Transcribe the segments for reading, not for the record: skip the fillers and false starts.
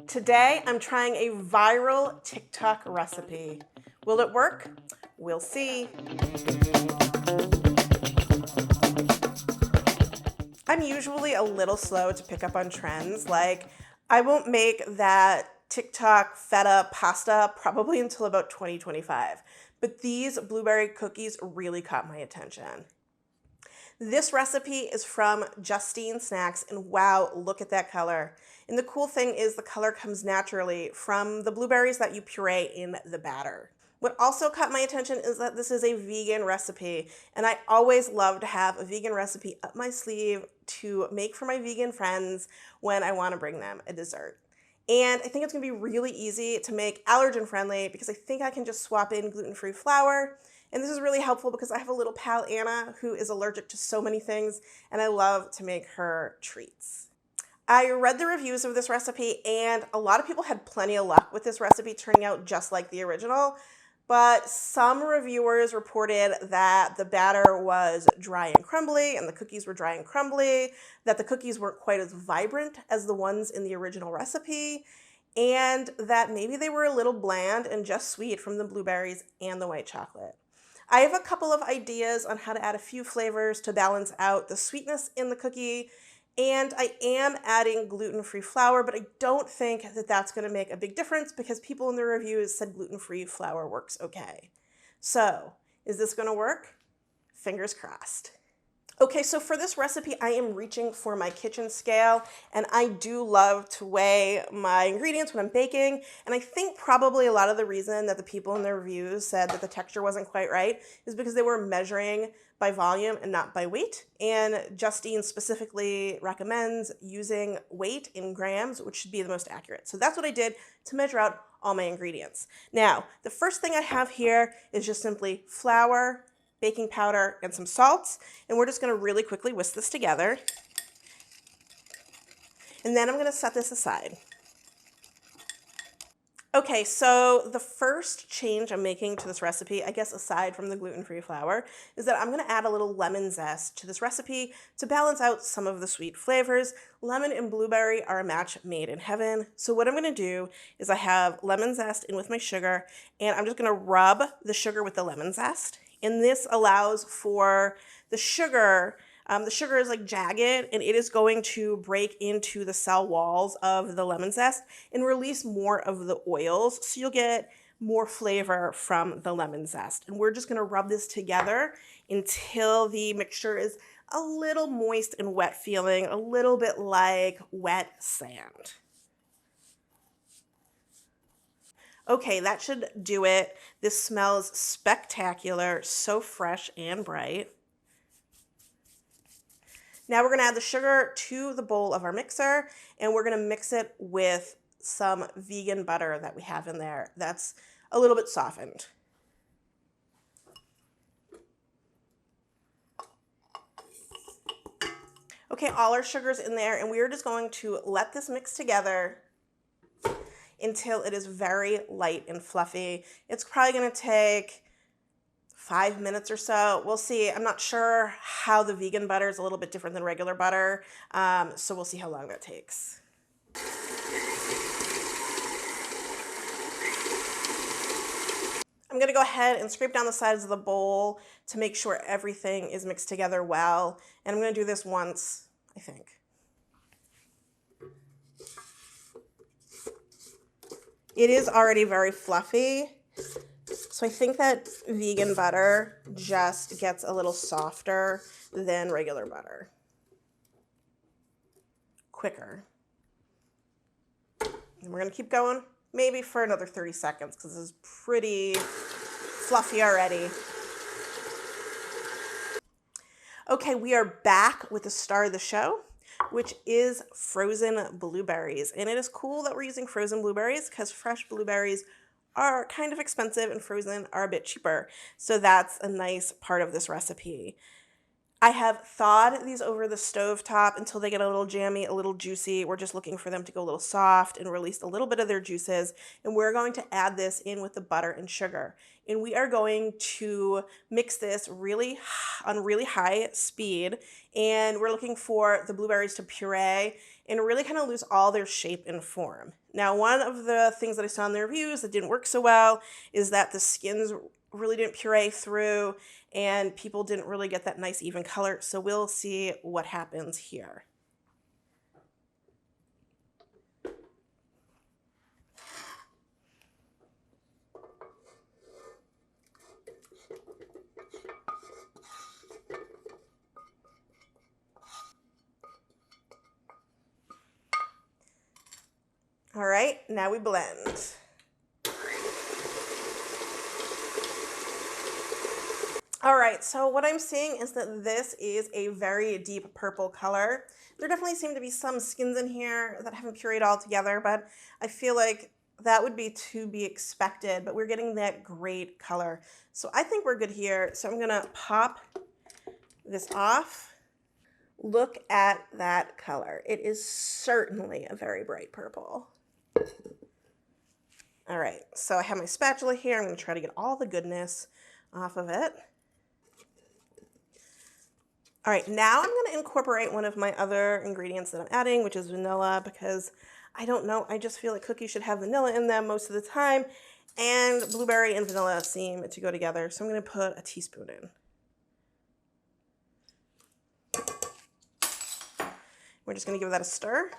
Today, I'm trying a viral TikTok recipe. Will it work? We'll see. I'm usually a little slow to pick up on trends. Like, I won't make that TikTok feta pasta probably until about 2025. But these blueberry cookies really caught my attention. This recipe is from Justine Snacks, and wow, look at that color. And the cool thing is the color comes naturally from the blueberries that you puree in the batter. What also caught my attention is that this is a vegan recipe, and I always love to have a vegan recipe up my sleeve to make for my vegan friends when I want to bring them a dessert. And I think it's going to be really easy to make allergen friendly because I think I can just swap in gluten-free flour. And this is really helpful because I have a little pal, Anna, who is allergic to so many things, and I love to make her treats. I read the reviews of this recipe, and a lot of people had plenty of luck with this recipe turning out just like the original. But some reviewers reported that the batter was dry and crumbly, and the cookies were dry and crumbly, that the cookies weren't quite as vibrant as the ones in the original recipe, and that maybe they were a little bland and just sweet from the blueberries and the white chocolate. I have a couple of ideas on how to add a few flavors to balance out the sweetness in the cookie, and I am adding gluten-free flour, but I don't think that that's going to make a big difference because people in the reviews said gluten-free flour works okay. So, is this going to work? Fingers crossed. Okay, so for this recipe, I am reaching for my kitchen scale, and I do love to weigh my ingredients when I'm baking, and I think probably a lot of the reason that the people in the reviews said that the texture wasn't quite right is because they were measuring by volume and not by weight, and Justine specifically recommends using weight in grams, which should be the most accurate. So that's what I did to measure out all my ingredients. Now, the first thing I have here is just simply flour, baking powder, and some salt. And we're just going to really quickly whisk this together. And then I'm going to set this aside. Okay, so the first change I'm making to this recipe, I guess aside from the gluten-free flour, is that I'm going to add a little lemon zest to this recipe to balance out some of the sweet flavors. Lemon and blueberry are a match made in heaven. So what I'm going to do is I have lemon zest in with my sugar, and I'm just going to rub the sugar with the lemon zest. And this allows for the sugar is like jagged, and it is going to break into the cell walls of the lemon zest and release more of the oils, so you'll get more flavor from the lemon zest. And we're just going to rub this together until the mixture is a little moist and wet feeling, a little bit like wet sand. Okay, that should do it. This smells spectacular, so fresh and bright. Now we're going to add the sugar to the bowl of our mixer, and we're going to mix it with some vegan butter that we have in there that's a little bit softened. Okay, all our sugar's in there, and we are just going to let this mix together until it is very light and fluffy. It's probably going to take 5 minutes or so. We'll see. I'm not sure how the vegan butter is a little bit different than regular butter, so we'll see how long that takes. I'm going to go ahead and scrape down the sides of the bowl to make sure everything is mixed together well, and I'm going to do this once, I think. It is already very fluffy, so I think that vegan butter just gets a little softer than regular butter. Quicker. And we're going to keep going, maybe for another 30 seconds, because this is pretty fluffy already. Okay, we are back with the star of the show, which is frozen blueberries. And it is cool that we're using frozen blueberries because fresh blueberries are kind of expensive and frozen are a bit cheaper. So that's a nice part of this recipe. I have thawed these over the stovetop until they get a little jammy, a little juicy. We're just looking for them to go a little soft and release a little bit of their juices. And we're going to add this in with the butter and sugar. And we are going to mix this on really high speed. And we're looking for the blueberries to puree and really kind of lose all their shape and form. Now, one of the things that I saw in the reviews that didn't work so well is that the skins really didn't puree through and people didn't really get that nice even color. So we'll see what happens here. All right, now we blend. All right, so what I'm seeing is that this is a very deep purple color. There definitely seem to be some skins in here that haven't pureed all together, but I feel like that would be to be expected, but we're getting that great color. So I think we're good here. So I'm gonna pop this off. Look at that color. It is certainly a very bright purple. All right, so I have my spatula here. I'm gonna try to get all the goodness off of it. All right, now I'm gonna incorporate one of my other ingredients that I'm adding, which is vanilla, because I don't know, I just feel like cookies should have vanilla in them most of the time, and blueberry and vanilla seem to go together, so I'm gonna put a teaspoon in. We're just gonna give that a stir.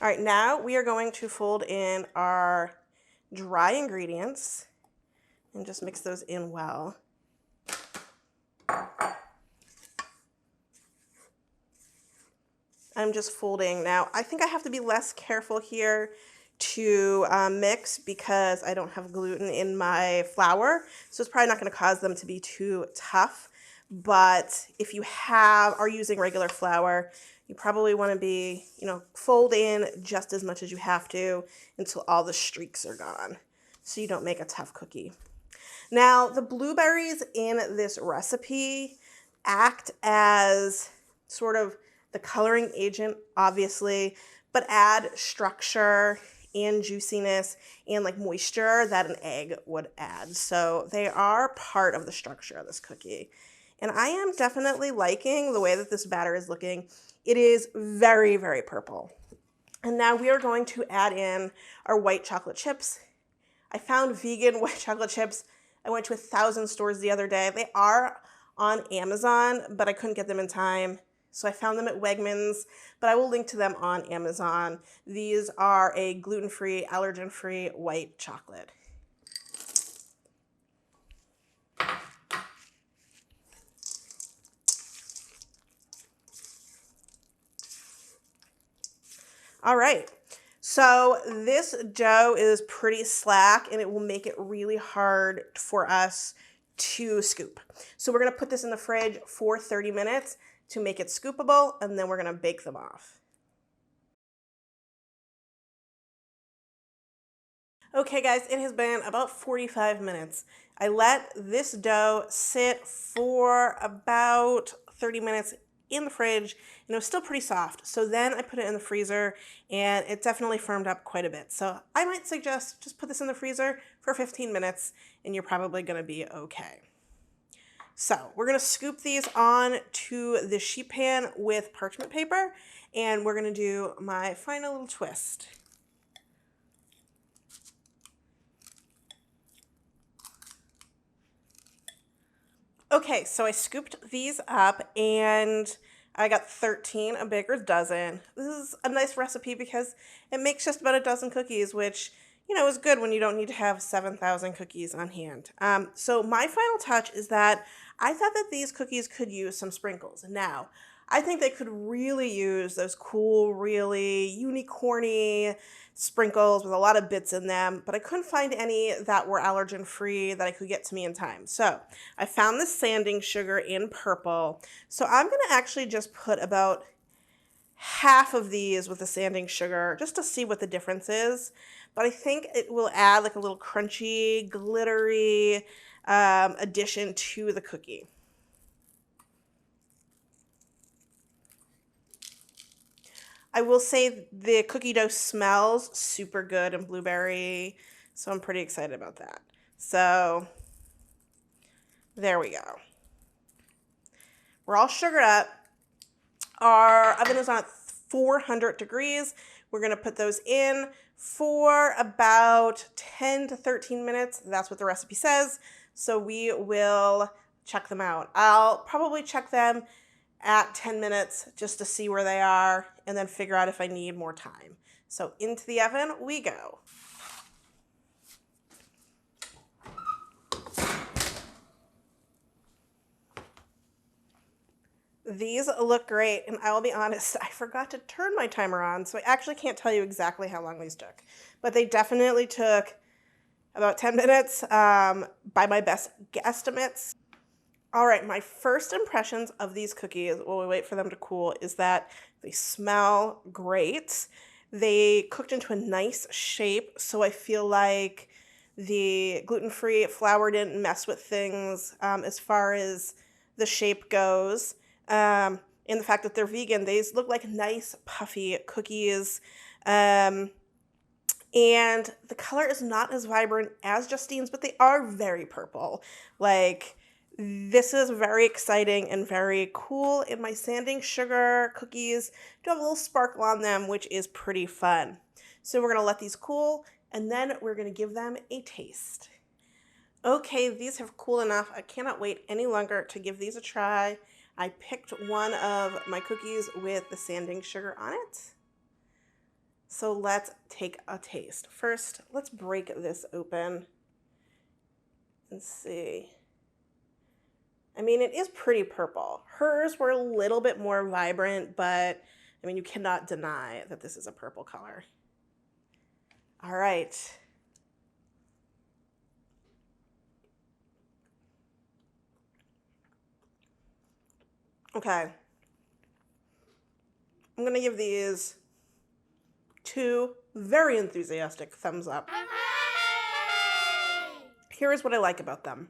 All right, now we are going to fold in our dry ingredients and just mix those in well. I'm just folding. Now, I think I have to be less careful here to mix because I don't have gluten in my flour, so it's probably not going to cause them to be too tough. But if you are using regular flour, you probably want to be, fold in just as much as you have to until all the streaks are gone, so you don't make a tough cookie. Now, the blueberries in this recipe act as sort of the coloring agent, obviously, but add structure and juiciness and like moisture that an egg would add. So they are part of the structure of this cookie. And I am definitely liking the way that this batter is looking. It is very, very purple. And now we are going to add in our white chocolate chips. I found vegan white chocolate chips. I went to 1,000 stores the other day. They are on Amazon, but I couldn't get them in time. So I found them at Wegmans, but I will link to them on Amazon. These are a gluten-free, allergen-free white chocolate. All right, so this dough is pretty slack and it will make it really hard for us to scoop. So we're gonna put this in the fridge for 30 minutes to make it scoopable, and then we're gonna bake them off. Okay guys, it has been about 45 minutes. I let this dough sit for about 30 minutes in the fridge, and it was still pretty soft. So then I put it in the freezer, and it definitely firmed up quite a bit. So I might suggest just put this in the freezer for 15 minutes, and you're probably gonna be okay. So we're gonna scoop these on to the sheet pan with parchment paper, and we're gonna do my final little twist. Okay, so I scooped these up and I got 13, a baker's dozen. This is a nice recipe because it makes just about a dozen cookies, which, is good when you don't need to have 7,000 cookies on hand. So my final touch is that I thought that these cookies could use some sprinkles. Now, I think they could really use those cool, really unicorny sprinkles with a lot of bits in them, but I couldn't find any that were allergen free that I could get to me in time. So I found the sanding sugar in purple. So I'm gonna actually just put about half of these with the sanding sugar just to see what the difference is. But I think it will add like a little crunchy, glittery addition to the cookie. I will say the cookie dough smells super good and blueberry, so I'm pretty excited about that. So there we go. We're all sugared up. Our oven is on at 400 degrees. We're gonna put those in for about 10 to 13 minutes. That's what the recipe says. So we will check them out. I'll probably check them at 10 minutes just to see where they are and then figure out if I need more time. So into the oven we go. These look great, and I will be honest, I forgot to turn my timer on, so I actually can't tell you exactly how long these took. But they definitely took about 10 minutes by my best guesstimates. All right, my first impressions of these cookies, while we wait for them to cool, is that they smell great. They cooked into a nice shape, so I feel like the gluten-free flour didn't mess with things as far as the shape goes. And the fact that they're vegan, these look like nice puffy cookies. And the color is not as vibrant as Justine's, but they are very purple. Like, this is very exciting and very cool. And my sanding sugar cookies do have a little sparkle on them, which is pretty fun. So we're gonna let these cool, and then we're gonna give them a taste. Okay, these have cooled enough. I cannot wait any longer to give these a try. I picked one of my cookies with the sanding sugar on it. So let's take a taste. First, let's break this open and see. I mean, it is pretty purple. Hers were a little bit more vibrant, but I mean, you cannot deny that this is a purple color. All right. Okay. I'm gonna give these 2 very enthusiastic thumbs up. Here's what I like about them.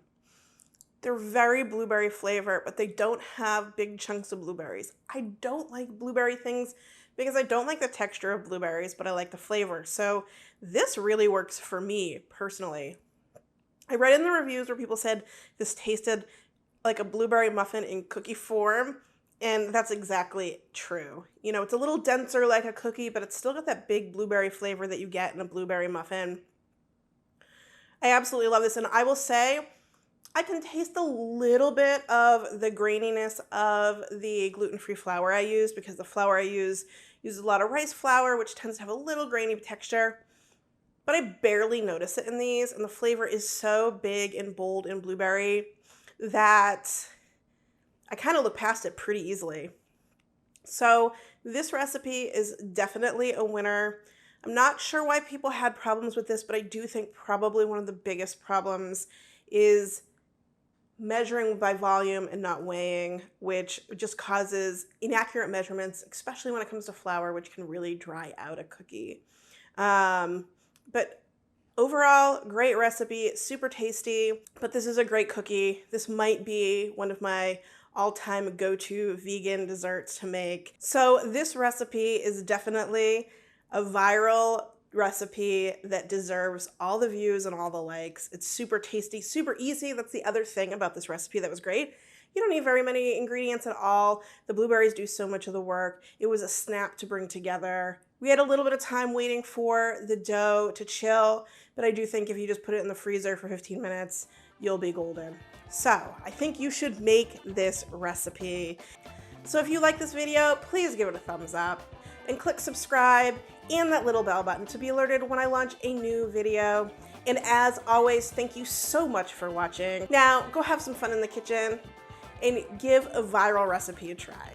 They're very blueberry flavor, but they don't have big chunks of blueberries. I don't like blueberry things because I don't like the texture of blueberries, but I like the flavor. So this really works for me personally. I read in the reviews where people said this tasted like a blueberry muffin in cookie form, and that's exactly true. You know, it's a little denser like a cookie, but it's still got that big blueberry flavor that you get in a blueberry muffin. I absolutely love this, and I will say I can taste a little bit of the graininess of the gluten-free flour I use, because the flour I use uses a lot of rice flour, which tends to have a little grainy texture. But I barely notice it in these, and the flavor is so big and bold in blueberry that I kind of look past it pretty easily. So this recipe is definitely a winner. I'm not sure why people had problems with this, but I do think probably one of the biggest problems is measuring by volume and not weighing, which just causes inaccurate measurements, especially when it comes to flour, which can really dry out a cookie. But overall, great recipe, super tasty, but this is a great cookie. This might be one of my all-time go-to vegan desserts to make. So this recipe is definitely a viral recipe that deserves all the views and all the likes. It's super tasty, super easy. That's the other thing about this recipe that was great. You don't need very many ingredients at all. The blueberries do so much of the work. It was a snap to bring together. We had a little bit of time waiting for the dough to chill, but I do think if you just put it in the freezer for 15 minutes, you'll be golden. So I think you should make this recipe. So if you like this video, please give it a thumbs up and click subscribe and that little bell button to be alerted when I launch a new video. And as always, thank you so much for watching. Now go have some fun in the kitchen and give a viral recipe a try.